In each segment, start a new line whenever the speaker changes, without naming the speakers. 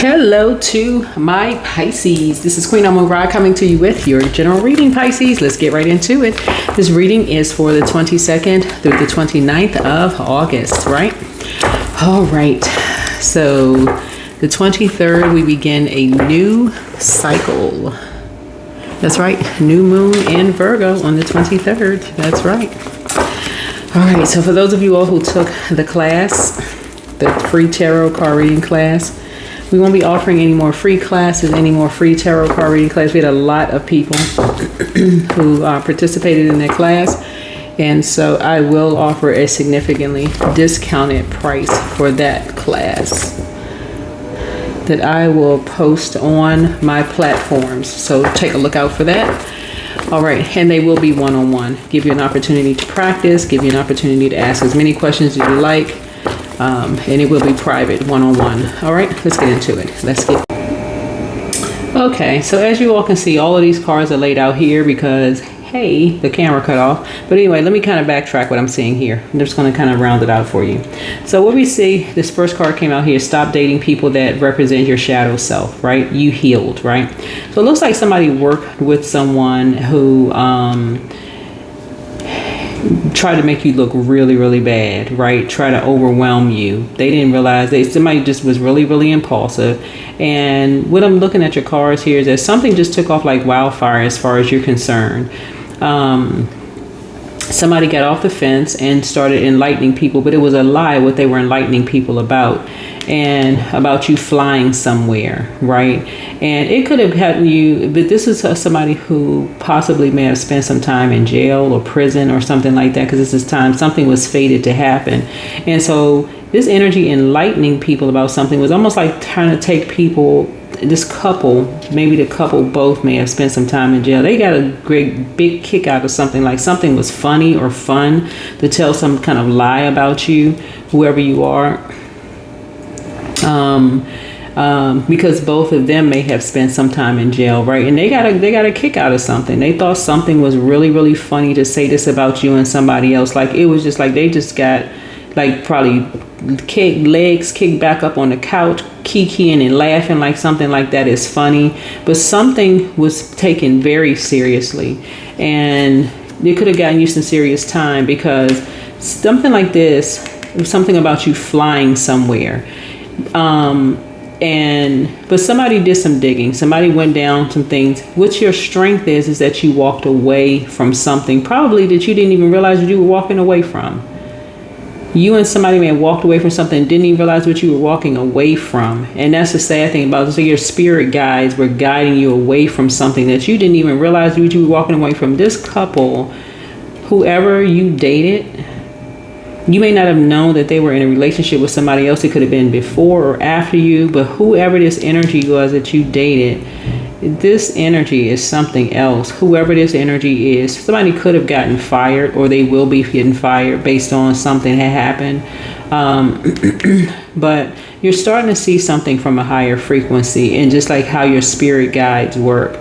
Hello to my Pisces. This is Queen Amun Ra coming to you with your general reading, Pisces. Let's get right into it. This reading is for the 22nd through the 29th of August, right? All right. So the 23rd, we begin a new cycle. That's right. New moon in Virgo on the 23rd. That's right. All right. So for those of you all who took the class, the free tarot card reading class, we won't be offering any more free classes, any more free tarot card reading class. We had a lot of people who participated in that class. And so I will offer a significantly discounted price for that class that I will post on my platforms. So take a look out for that. All right. And they will be one-on-one. Give you an opportunity to practice, give you an opportunity to ask as many questions as you like. And it will be private, one-on-one. All right, let's get into it. Okay, so as you all can see, all of these cards are laid out here because, hey, the camera cut off. But anyway, let me kind of backtrack what I'm seeing here. I'm just going to kind of round it out for you. So what we see, this first card came out here, stop dating people that represent your shadow self, right? You healed, right? So it looks like somebody worked with someone who try to make you look really, really bad, right? Try to overwhelm you. They didn't realize somebody just was really, really impulsive. And what I'm looking at your cards here is that something just took off like wildfire as far as you're concerned. Somebody got off the fence and started enlightening people, but it was a lie what they were enlightening people about, and about you flying somewhere, right? And it could have had you, but this is somebody who possibly may have spent some time in jail or prison or something like that, because this is time something was fated to happen. And so this energy enlightening people about something was almost like trying to take people, this couple, maybe the couple both may have spent some time in jail. They got a great big kick out of something, like something was funny or fun to tell some kind of lie about you, whoever you are. Because both of them may have spent some time in jail, right? And they got a kick out of something. They thought something was really, really funny to say this about you and somebody else. Like it was just like they just got like probably legs kicked back up on the couch, kikiing and laughing like something like that is funny. But something was taken very seriously, and it could have gotten you some serious time, because something like this, something about you flying somewhere. But somebody did some digging. Somebody went down some things. What your strength is that you walked away from something probably that you didn't even realize what you were walking away from. You and somebody may have walked away from something and didn't even realize what you were walking away from. And that's the sad thing about it. So your spirit guides were guiding you away from something that you didn't even realize what you were walking away from. This couple, whoever you dated, you may not have known that they were in a relationship with somebody else. It could have been before or after you, but whoever this energy was that you dated, this energy is something else. Whoever this energy is, somebody could have gotten fired, or they will be getting fired based on something that happened. But you're starting to see something from a higher frequency, and just like how your spirit guides work,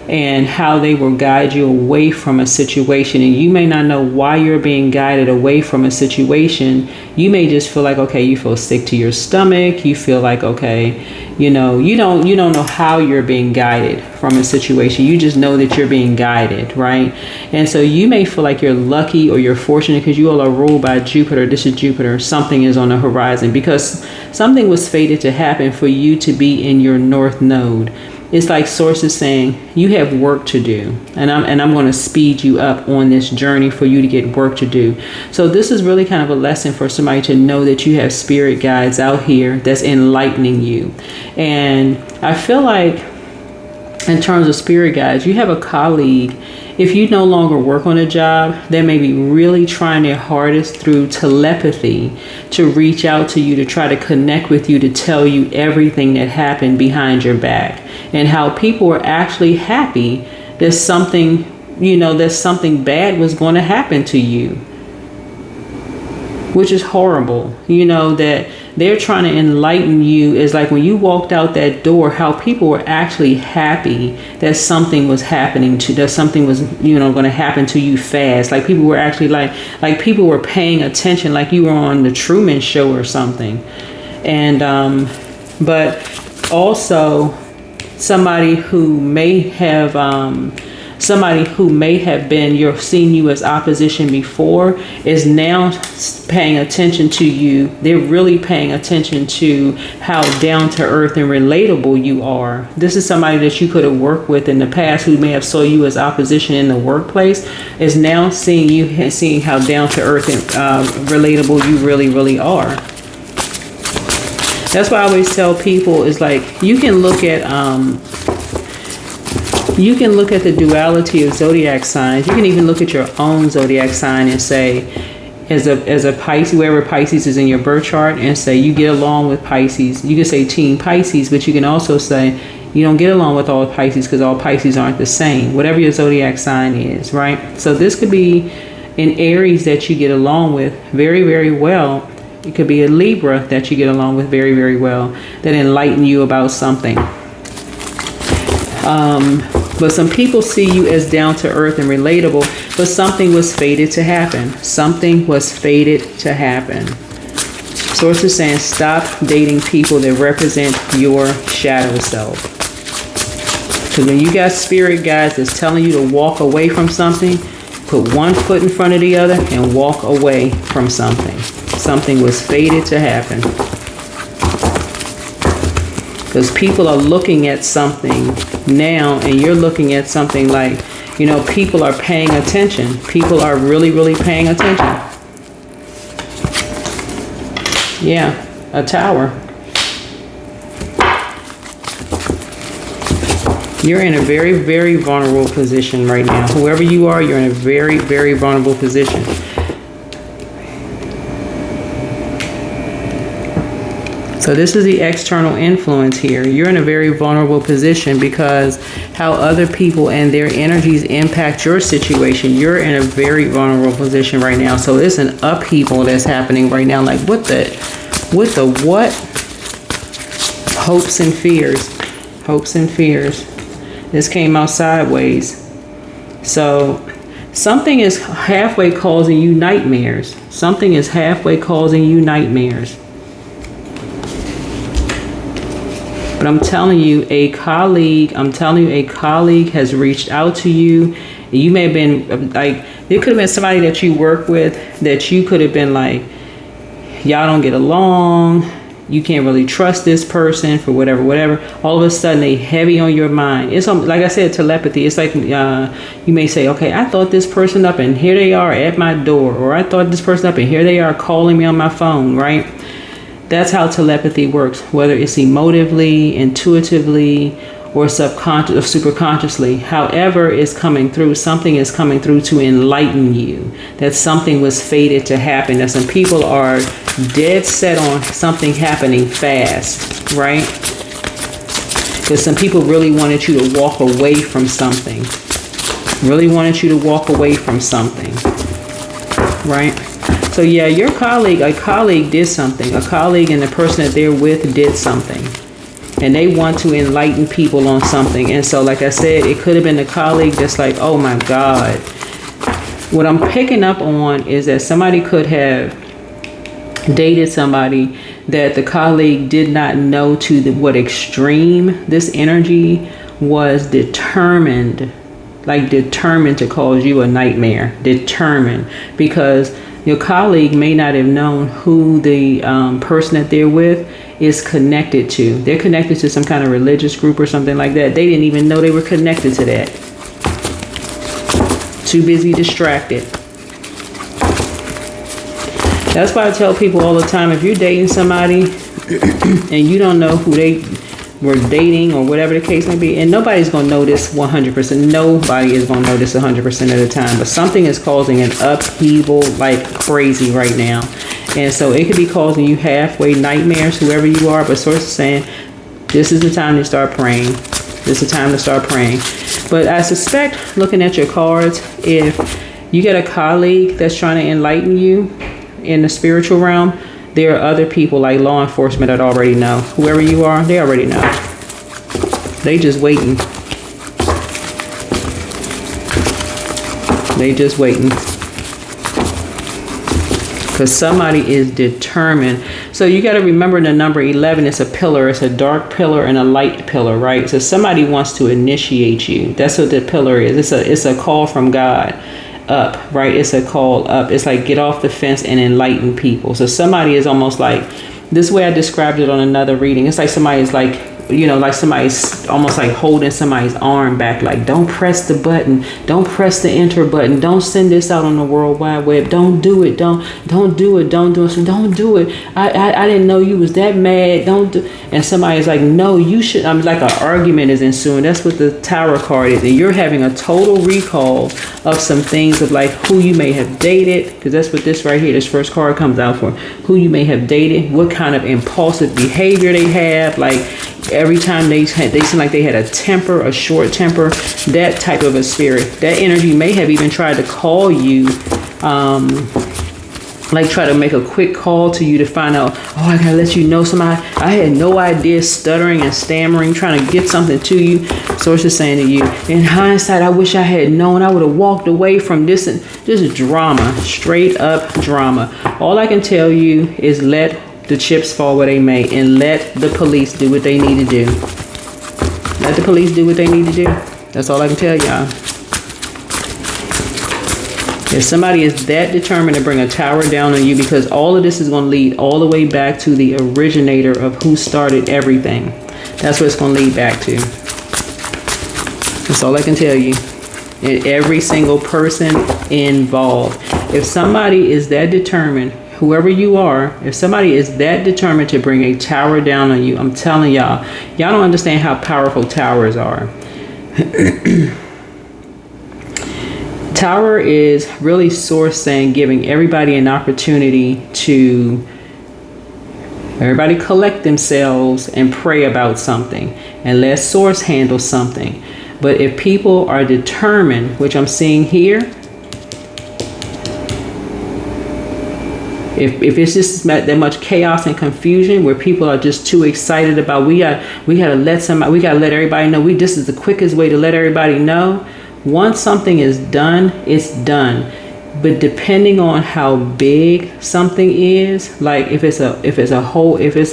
and how they will guide you away from a situation. And you may not know why you're being guided away from a situation. You may just feel like, okay, you feel sick to your stomach. You feel like, okay, you don't know how you're being guided from a situation. You just know that you're being guided, right? And so you may feel like you're lucky or you're fortunate because you all are ruled by Jupiter. This is Jupiter. Something is on the horizon, because something was fated to happen for you to be in your North Node. It's like sources saying you have work to do, and I'm going to speed you up on this journey for you to get work to do. So this is really kind of a lesson for somebody to know that you have spirit guides out here that's enlightening you. And I feel like in terms of spirit guides, you have a colleague. If you no longer work on a job, they may be really trying their hardest through telepathy to reach out to you, to try to connect with you, to tell you everything that happened behind your back, and how people were actually happy that something bad was going to happen to you, which is horrible. That they're trying to enlighten you. Is like when you walked out that door, how people were actually happy that something was happening to, that something was, going to happen to you fast. Like people were actually like people were paying attention, like you were on the Truman Show or something. And, but also somebody who may have been seen you as opposition before is now paying attention to you. They're really paying attention to how down to earth and relatable you are. This is somebody that you could have worked with in the past who may have saw you as opposition in the workplace, is now seeing you and seeing how down to earth and relatable you really are. That's why I always tell people is like, you can look at the duality of zodiac signs. You can even look at your own zodiac sign and say, as a Pisces, wherever Pisces is in your birth chart, and say you get along with Pisces. You can say Team Pisces, but you can also say you don't get along with all Pisces because all Pisces aren't the same. Whatever your zodiac sign is, right? So this could be an Aries that you get along with very well. It could be a Libra that you get along with very well, that enlighten you about something. But some people see you as down to earth and relatable, but something was fated to happen. Something was fated to happen. Source is saying stop dating people that represent your shadow self. Because when you got spirit guides that's telling you to walk away from something, put one foot in front of the other and walk away from something. Something was fated to happen. Because people are looking at something now, and you're looking at something like, you know, people are paying attention. People are really paying attention. Yeah, a tower. You're in a very vulnerable position right now. Whoever you are, you're in a very vulnerable position. So this is the external influence here. You're in a very vulnerable position because how other people and their energies impact your situation. You're in a very vulnerable position right now. So it's an upheaval that's happening right now. Like what? Hopes and fears. Hopes and fears. This came out sideways. So something is halfway causing you nightmares. Something is halfway causing you nightmares. But I'm telling you, a colleague has reached out to you. You may have been like, it could have been somebody that you work with that you could have been like, y'all don't get along. You can't really trust this person for whatever. All of a sudden, they heavy on your mind. It's like I said, telepathy. It's like you may say, okay, I thought this person up and here they are at my door. Or I thought this person up and here they are calling me on my phone, right? That's how telepathy works, whether it's emotively, intuitively, or subconscious or superconsciously. However it's coming through, something is coming through to enlighten you. That something was fated to happen. That some people are dead set on something happening fast, right? Because some people really wanted you to walk away from something. Really wanted you to walk away from something, right? So yeah, your colleague, a colleague did something. A colleague and the person that they're with did something. And they want to enlighten people on something. And so like I said, it could have been a colleague that's like, oh my God. What I'm picking up on is that somebody could have dated somebody that the colleague did not know to what extreme this energy was determined to cause you a nightmare. Determined. Because your colleague may not have known who the person that they're with is connected to. They're connected to some kind of religious group or something like that. They didn't even know they were connected to that. Too busy distracted. That's why I tell people all the time, if you're dating somebody and you don't know who they were dating or whatever the case may be, and nobody's going to know this 100%. Nobody is going to know this 100% of the time, but something is causing an upheaval like crazy right now. And so it could be causing you halfway nightmares, whoever you are, but source is saying, this is the time to start praying. This is the time to start praying. But I suspect, looking at your cards, if you get a colleague that's trying to enlighten you in the spiritual realm, there are other people like law enforcement that already know. Whoever you are, they already know. They just waiting. They just waiting. Because somebody is determined. So you got to remember the number 11 is a pillar. It's a dark pillar and a light pillar, right? So somebody wants to initiate you. That's what the pillar is. It's a call from God up, right? It's a call up. It's like get off the fence and enlighten people. So somebody is almost like, this way I described it on another reading. It's like somebody's like, you know, like somebody's almost like holding somebody's arm back, like don't press the button, don't press the enter button, don't send this out on the World Wide Web, don't do it, don't do it, don't do it, so don't do it. I didn't know you was that mad, don't do. And somebody's like, no, you should. I'm like an argument is ensuing. That's what the Tower card is, and you're having a total recall of some things of like who you may have dated, because that's what this right here, this first card comes out for, who you may have dated, what kind of impulsive behavior they have, like every time they seem like they had a temper, a short temper, that type of a spirit. That energy may have even tried to call you, like try to make a quick call to you to find out, oh, I gotta let you know somebody. I had no idea, stuttering and stammering, trying to get something to you. Source is saying to you, in hindsight, I wish I had known. I would have walked away from this. And this is drama, straight up drama. All I can tell you is let the chips fall where they may, and let the police do what they need to do. Let the police do what they need to do. That's all I can tell y'all. If somebody is that determined to bring a tower down on you, because all of this is going to lead all the way back to the originator of who started everything. That's what it's going to lead back to. That's all I can tell you. And every single person involved. If somebody is that determined, whoever you are, if somebody is that determined to bring a tower down on you, I'm telling y'all don't understand how powerful towers are. Tower is really source saying giving everybody an opportunity to everybody collect themselves and pray about something and let source handle something. But if people are determined, which I'm seeing here, If it's just that much chaos and confusion where people are just too excited about we gotta let everybody know, this is the quickest way to let everybody know. Once something is done, it's done. But depending on how big something is, like if it's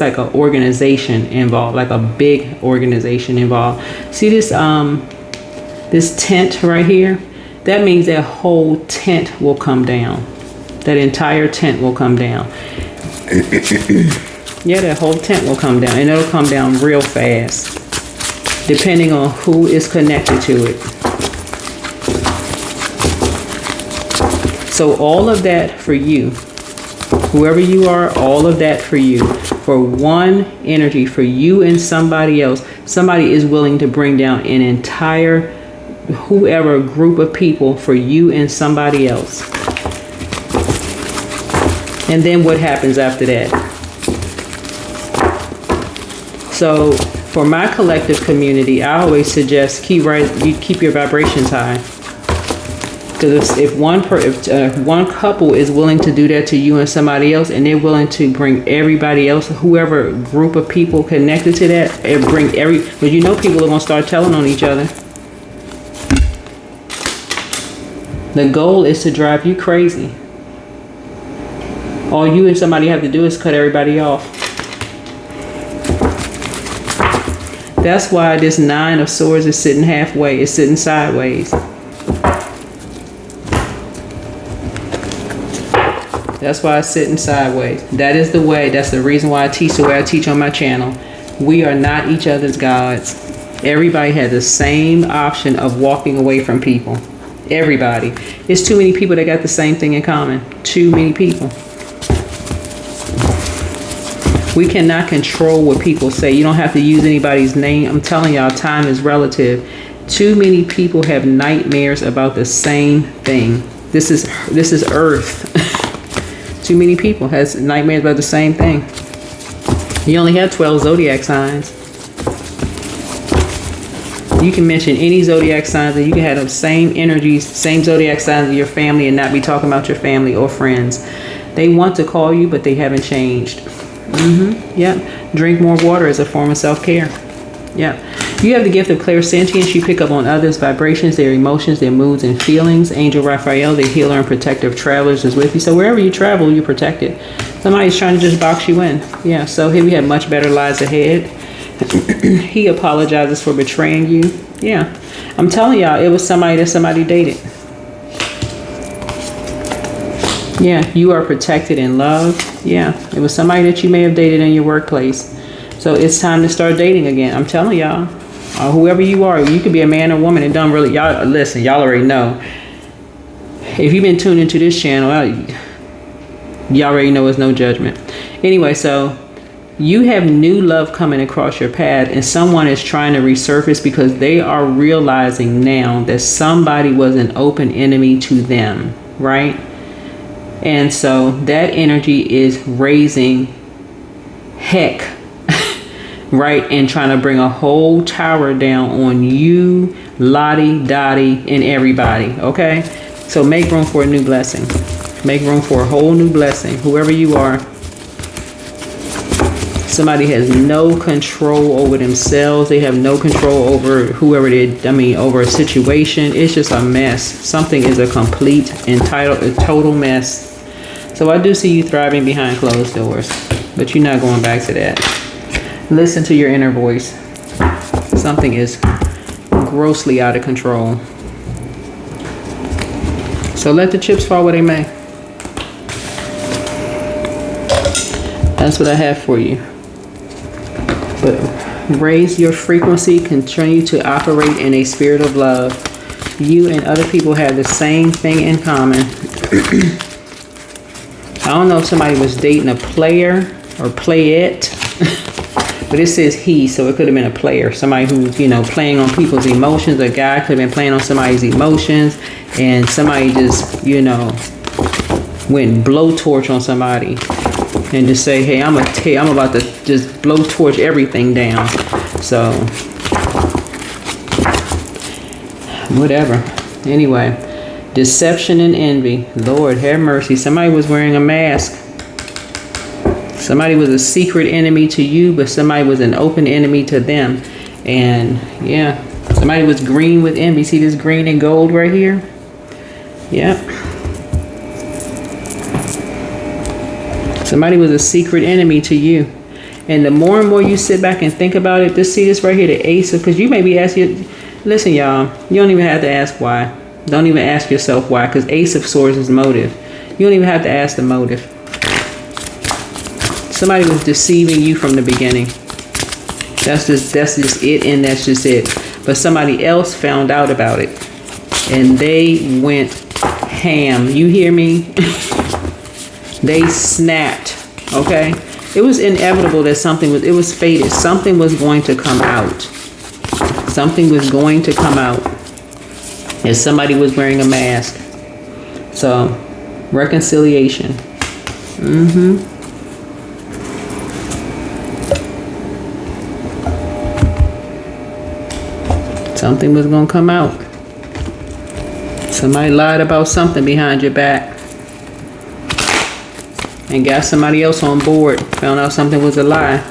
like an organization involved, like a big organization involved. See this this tent right here? That means that whole tent will come down. That entire tent will come down. Yeah, that whole tent will come down, and it'll come down real fast, depending on who is connected to it. So all of that for you, whoever you are, all of that for you, for one energy, for you and somebody else. Somebody is willing to bring down an entire, whoever group of people for you and somebody else. And then what happens after that? So for my collective community, I always suggest you keep your vibrations high. Because if one couple is willing to do that to you and somebody else, and they're willing to bring everybody else, whoever group of people connected to that, and because you know people are going to start telling on each other. The goal is to drive you crazy. All you and somebody have to do is cut everybody off. That's why this Nine of Swords is sitting halfway. It's sitting sideways. That's why it's sitting sideways. That is the way. That's the reason why I teach the way I teach on my channel. We are not each other's gods. Everybody has the same option of walking away from people. Everybody. It's too many people that got the same thing in common. Too many people. We cannot control what people say. You don't have to use anybody's name. I'm telling y'all, time is relative. Too many people have nightmares about the same thing. This is Earth. Too many people has nightmares about the same thing. You only have 12 zodiac signs. You can mention any zodiac signs and you can have the same energies, same zodiac signs of your family and not be talking about your family or friends. They want to call you, but they haven't changed. Yeah. Drink more water as a form of self-care. Yeah. You have the gift of clairsentience. You pick up on others' vibrations, their emotions, their moods, and feelings. Angel Raphael, the healer and protector of travelers, is with you. So wherever you travel, you're protected. Somebody's trying to just box you in. Yeah, so here we have much better lives ahead. He apologizes for betraying you. Yeah, I'm telling y'all, it was somebody that somebody dated. Yeah, you are protected and loved. Yeah, it was somebody that you may have dated in your workplace. So it's time to start dating again. I'm telling y'all, whoever you are, you could be a man or woman. It don't really, y'all, listen, y'all already know. If you've been tuned into this channel, y'all already know it's no judgment. Anyway, so you have new love coming across your path, and someone is trying to resurface because they are realizing now that somebody was an open enemy to them, right? And so that energy is raising heck, right? And trying to bring a whole tower down on you, Lottie, Dottie, and everybody, okay? So make room for a new blessing. Make room for a whole new blessing. Whoever you are, somebody has no control over themselves. They have no control over whoever over a situation. It's just a mess. Something is a complete, a total mess. So I do see you thriving behind closed doors, but you're not going back to that. Listen to your inner voice. Something is grossly out of control. So let the chips fall where they may. That's what I have for you. But raise your frequency, continue to operate in a spirit of love. You and other people have the same thing in common. I don't know if somebody was dating a player or playette, but it says he, so it could have been a player. Somebody who's, playing on people's emotions. A guy could have been playing on somebody's emotions, and somebody just, went blowtorch on somebody and just say, hey, I'm about to just blowtorch everything down. So, whatever. Anyway. Deception and envy. Lord have mercy. Somebody was wearing a mask. Somebody was a secret enemy to you, but somebody was an open enemy to them. And yeah, somebody was green with envy. See this green and gold right here? Yep. Somebody was a secret enemy to you. And the more and more you sit back and think about it, see this right here, the ace of, because you may be asking, listen y'all, you don't even have to ask why. Don't even ask yourself why, because Ace of Swords is motive. You don't even have to ask the motive. Somebody was deceiving you from the beginning. That's just it, and that's just it. But somebody else found out about it, and they went ham. You hear me? They snapped. Okay? It was inevitable that it was fated. Something was going to come out. Something was going to come out. And somebody was wearing a mask. So, reconciliation. Something was going to come out. Somebody lied about something behind your back. And got somebody else on board. Found out something was a lie.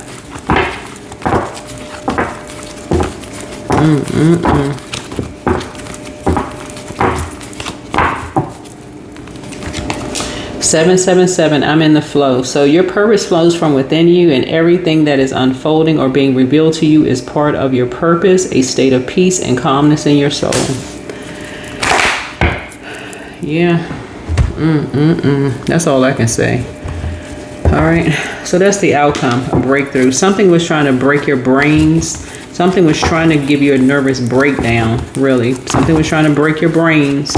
777, I'm in the flow. So your purpose flows from within you, and everything that is unfolding or being revealed to you is part of your purpose, a state of peace and calmness in your soul. Yeah. That's all I can say. All right. So that's the outcome, a breakthrough. Something was trying to break your brains. Something was trying to give you a nervous breakdown, really. Something was trying to break your brains.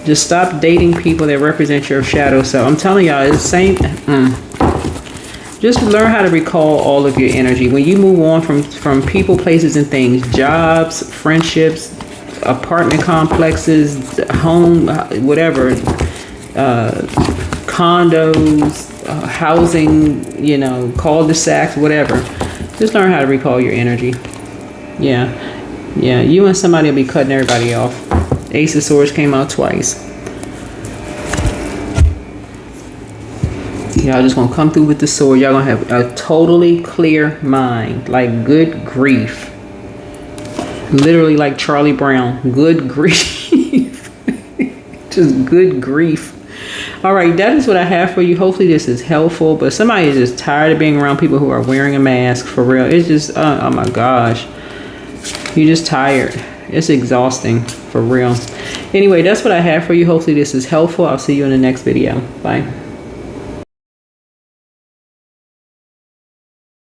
Just stop dating people that represent your shadow self. I'm telling y'all, it's the same. Just learn how to recall all of your energy. When you move on from people, places, and things, jobs, friendships, apartment complexes, home, whatever, condos, housing, cul-de-sacs, whatever. Just learn how to recall your energy. Yeah. You and somebody will be cutting everybody off. Ace of Swords came out twice. Y'all just gonna come through with the sword. Y'all gonna have a totally clear mind. Like, good grief. Literally like Charlie Brown. Good grief. Just good grief. All right, that is what I have for you. Hopefully this is helpful, but somebody is just tired of being around people who are wearing a mask, for real. It's just, oh my gosh. You're just tired. It's exhausting, for real. Anyway, that's what I have for you. Hopefully this is helpful. I'll see you in the next video. Bye.